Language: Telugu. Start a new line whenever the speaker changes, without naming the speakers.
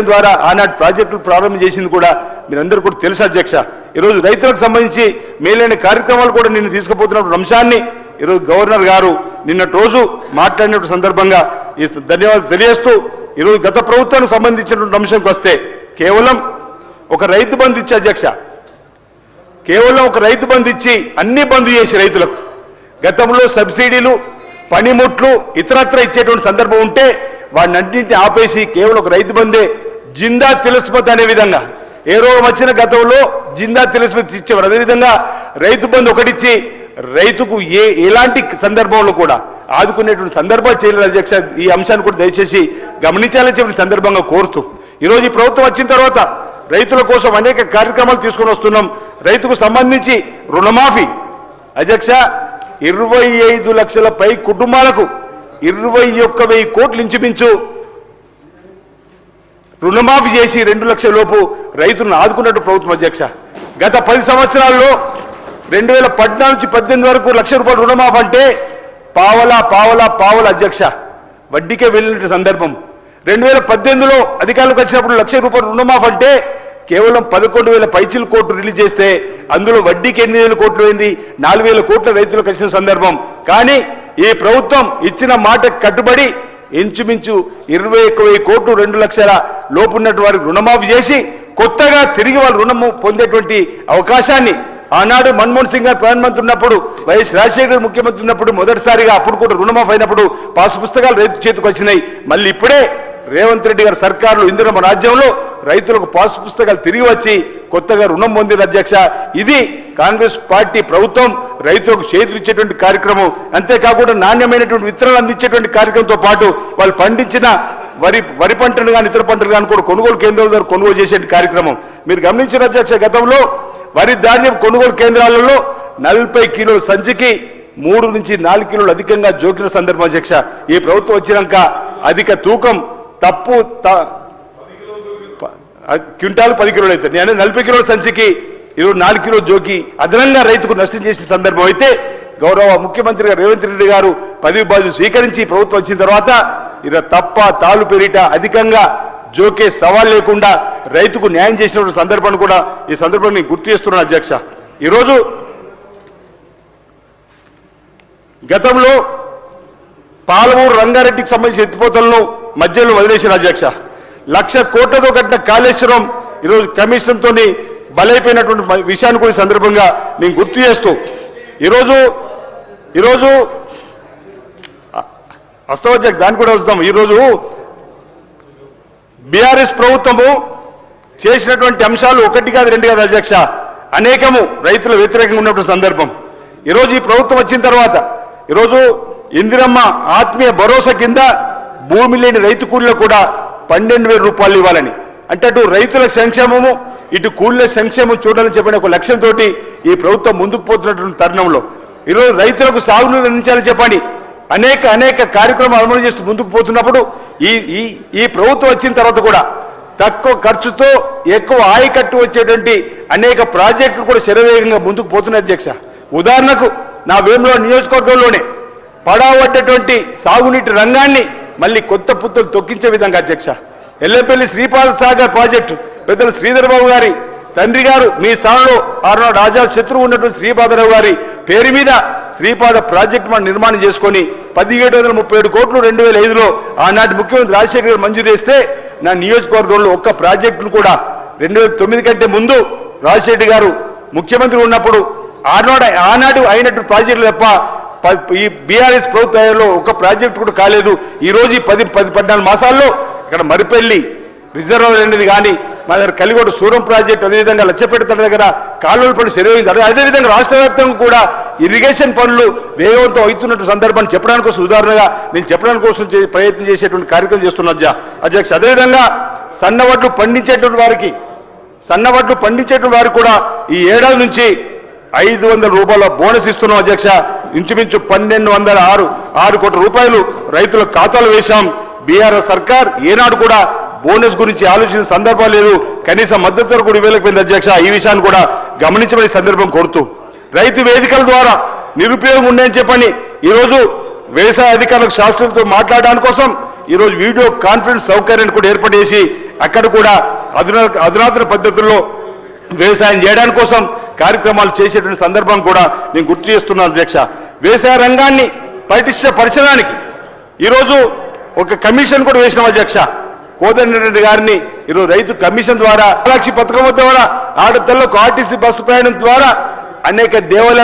ద్వారా ఆనాటి ప్రాజెక్టులు ప్రారంభం చేసింది కూడా మీరందరూ కూడా తెలుసు అధ్యక్ష. ఈరోజు రైతులకు సంబంధించి మేలైన కార్యక్రమాలు కూడా నిన్ను తీసుకుపోతున్న అంశాన్ని ఈరోజు గవర్నర్ గారు నిన్నటి రోజు మాట్లాడిన సందర్భంగా ఈ ధన్యవాదాలు తెలియజేస్తూ ఈరోజు గత ప్రభుత్వానికి సంబంధించినటువంటి అంశంకి వస్తే కేవలం ఒక రైతు బంధు ఇచ్చి అధ్యక్ష, కేవలం ఒక రైతు బంధు ఇచ్చి అన్ని బంధు చేసి రైతులకు గతంలో సబ్సిడీలు పనిముట్లు ఇతరత్ర ఇచ్చేటువంటి సందర్భం ఉంటే వాడిని అన్నింటినీ ఆపేసి కేవలం ఒక రైతు బందే జిందా తిలస్మత్ అనే విధంగా ఏ రోగం వచ్చిన గతంలో జిందా తిలస్మత్ ఇచ్చేవారు. అదేవిధంగా రైతు బంధు ఒకటిచ్చి రైతుకు ఎలాంటి సందర్భంలో కూడా ఆదుకునేటువంటి సందర్భాలు చేయలేదు అధ్యక్ష. ఈ అంశాన్ని కూడా దయచేసి గమనించాలని చెప్పిన సందర్భంగా కోరుతూ ఈరోజు ఈ ప్రభుత్వం వచ్చిన తర్వాత రైతుల కోసం అనేక కార్యక్రమాలు తీసుకొని వస్తున్నాం. రైతుకు సంబంధించి రుణమాఫీ అధ్యక్ష 25 లక్షల పై కుటుంబాలకు 21,000 కోట్లు ఇంచుమించు రుణమాఫీ చేసి 2 లక్షల లోపు రైతులను ఆదుకున్నట్టు ప్రభుత్వం అధ్యక్ష. గత 10 సంవత్సరాల్లో 2014 నుంచి 18 వరకు ₹1,00,000 రుణమాఫీ అంటే పావలా అధ్యక్ష వడ్డీకే వెళ్ళిన సందర్భం. 2018లో అధికారులకు వచ్చినప్పుడు ₹1,00,000 రుణమాఫీ అంటే కేవలం 11,000 పైచిల కోట్లు రిలీజ్ చేస్తే అందులో వడ్డీకి 8,000 కోట్లు అయింది, 4,000 కోట్ల రైతులకు వచ్చిన సందర్భం. కానీ ఈ ప్రభుత్వం ఇచ్చిన మాట కట్టుబడి ఇంచుమించు 21,000 కోట్లు 2 లక్షల లోపు ఉన్నటువంటి వారికి రుణమాఫీ చేసి కొత్తగా తిరిగి వాళ్ళు రుణము పొందేటువంటి అవకాశాన్ని ఆనాడు మన్మోహన్ సింగ్ గారు ప్రధానమంత్రి ఉన్నప్పుడు, వైఎస్ రాజశేఖర్ ముఖ్యమంత్రి ఉన్నప్పుడు మొదటిసారిగా అప్పుడు కూడా రుణమాఫీ అయినప్పుడు పాసు పుస్తకాలు రైతు చేతికి వచ్చినాయి. మళ్ళీ ఇప్పుడే రేవంత్ రెడ్డి గారి సర్కారులో ఇందిరమ్మ రాజ్యంలో రైతులకు పాసు పుస్తకాలు తిరిగి వచ్చి కొత్తగా రుణం పొందిన అధ్యక్ష. ఇది కాంగ్రెస్ పార్టీ ప్రభుత్వం రైతులకు చేతులిచ్చేటువంటి కార్యక్రమం. అంతేకాకుండా నాణ్యమైనటువంటి విత్తనాలు అందించేటువంటి కార్యక్రమంతో పాటు వాళ్ళు పండించిన వరి పంటను కానీ ఇతర పంటలు కానీ కూడా కొనుగోలు కేంద్రాల ద్వారా కొనుగోలు చేసే కార్యక్రమం మీరు గమనించిన అధ్యక్ష. గతంలో వరి ధాన్యం కొనుగోలు కేంద్రాలలో 40 కిలోల సంచికి 3 నుంచి 4 కిలోలు అధికంగా జోకిన సందర్భం అధ్యక్ష. ఈ ప్రభుత్వం వచ్చినాక అధిక తూకం తప్పు క్వింటాలు 10 కిలోలు అయితే నేను 40 కిలోల సంచికి 4 కిలోలు జోకి అదనంగా రైతుకు నష్టం చేసిన సందర్భం అయితే గౌరవ ముఖ్యమంత్రి గారు రేవంత్ రెడ్డి గారు పదవి బాధ్యత స్వీకరించి ప్రభుత్వం వచ్చిన తర్వాత ఇలా తప్ప తాళ్ళు పెరిట అధికంగా జోకే సవాల్ లేకుండా రైతుకు న్యాయం చేసిన సందర్భాన్ని కూడా ఈ సందర్భాన్ని గుర్తు చేస్తున్నాను అధ్యక్ష. ఈరోజు గతంలో పాలమూరు రంగారెడ్డికి సంబంధించిన ఎత్తిపోతలను మధ్యలో వదిలేసిన అధ్యక్ష. 1,00,000 కోట్లతో కట్టిన కాళేశ్వరం ఈరోజు కమిషన్తో బలైపోయినటువంటి విషయాన్ని కూడా సందర్భంగా నేను గుర్తు చేస్తూ ఈరోజు వస్తాం దాన్ని కూడా వస్తాం. ఈరోజు బీఆర్ఎస్ ప్రభుత్వము చేసినటువంటి అంశాలు 1 కాదు 2 కాదు అధ్యక్ష, అనేకము రైతుల వ్యతిరేకంగా ఉన్నటువంటి సందర్భం. ఈరోజు ఈ ప్రభుత్వం వచ్చిన తర్వాత ఈరోజు ఇందిరమ్మ ఆత్మీయ భరోసా కింద భూమి లేని రైతు కూలీలకు కూడా 12,000 రూపాయలు ఇవ్వాలని అంటే అటు రైతుల సంక్షేమము ఇటు కూలీల సంక్షేమం చూడాలని చెప్పిన ఒక లక్ష్యంతో ఈ ప్రభుత్వం ముందుకు పోతున్నటువంటి తరుణంలో ఈరోజు రైతులకు సాగునీరు అందించాలని చెప్పని అనేక కార్యక్రమాలు అమలు చేస్తూ ముందుకు పోతున్నప్పుడు ఈ ప్రభుత్వం వచ్చిన తర్వాత కూడా తక్కువ ఖర్చుతో ఎక్కువ ఆయకట్టు వచ్చేటువంటి అనేక ప్రాజెక్టులు కూడా శరవేగంగా ముందుకు పోతున్నాయి అధ్యక్ష. ఉదాహరణకు నా వేములవాడ నియోజకవర్గంలోనే పడవబడ్డటువంటి సాగునీటి రంగాన్ని మళ్ళీ కొత్త పుత్తలు తొక్కించే విధంగా అధ్యక్ష ఎల్లంపల్లి శ్రీపాద సాగర్ ప్రాజెక్టు పెద్దలు శ్రీధర్ బాబు గారి తండ్రి గారు మీ స్థానంలో ఆనాడు ఆజాద్ శత్రువు ఉన్నటువంటి శ్రీపాదరావు గారి పేరు మీద శ్రీపాద ప్రాజెక్టు మనం నిర్మాణం చేసుకొని 1,737 కోట్లు 2005లో ఆనాటి ముఖ్యమంత్రి రాజశేఖర్ గారు మంజూరు చేస్తే నా నియోజకవర్గంలో ఒక్క ప్రాజెక్టును కూడా 2009 కంటే ముందు రాజశేఖర్ గారు ముఖ్యమంత్రి ఉన్నప్పుడు ఆనాడు అయినట్టు ప్రాజెక్టులు తప్ప ఈ బీఆర్ఎస్ ప్రభుత్వంలో ఒక ప్రాజెక్టు కూడా కాలేదు. ఈ రోజు 10-14 మాసాల్లో ఇక్కడ మరిపల్లి రిజర్వాయర్ అనేది కానీ మా దగ్గర కలిగొడ సూరం ప్రాజెక్టు అదేవిధంగా లచ్చపేట దగ్గర కాలువల పనులు శరవేయించారు. అదేవిధంగా రాష్ట్ర వ్యాప్తంగా కూడా ఇరిగేషన్ పనులు వేగవంతం అవుతున్నట్టు సందర్భాన్ని చెప్పడానికి కోసం ఉదాహరణగా నేను చెప్పడానికి కోసం ప్రయత్నం చేసేటువంటి కార్యక్రమం చేస్తున్నా అధ్యక్ష. అదేవిధంగా సన్నవడ్లు పండించేటువంటి వారికి కూడా ఈ ఏడాది నుంచి 500 రూపాయల బోనస్ ఇస్తున్నాం అధ్యక్ష. ఇంచుమించు 1,206 కోట్ల రూపాయలు రైతుల ఖాతాలు వేశాం. బీఆర్ఎస్ సర్కార్ ఏనాడు కూడా బోనస్ గురించి ఆలోచించిన సందర్భం లేదు. కనీస మద్దతు ధర కూడా ఇవ్వలేకపోయింది అధ్యక్ష. ఈ విషయాన్ని కూడా గమనించమని సందర్భం కోరుతూ రైతు వేదికల ద్వారా నిరుపయోగం ఉండని చెప్పని ఈరోజు వ్యవసాయ అధికారులకు శాస్త్రులతో మాట్లాడడానికి కోసం ఈరోజు వీడియో కాన్ఫరెన్స్ సౌకర్యాన్ని కూడా ఏర్పాటు చేసి అక్కడ కూడా అధునాతన పద్ధతుల్లో వ్యవసాయం చేయడానికి కోసం కార్యక్రమాలు చేసేటువంటి సందర్భం కూడా నేను గుర్తు చేస్తున్నాను అధ్యక్ష. వ్యవసాయ రంగాన్ని పటిష్టపరచడానికి ఈరోజు ఒక కమిషన్ కూడా వేసినాం అధ్యక్ష. కోదండరెడ్డి గారిని ఈరోజు రైతు కమిషన్ ద్వారా లక్ష పథకం ద్వారా ఆడపిల్లలకు ఆర్టీసీ బస్సు ప్రయాణం ద్వారా అనేక దేవాలయాలు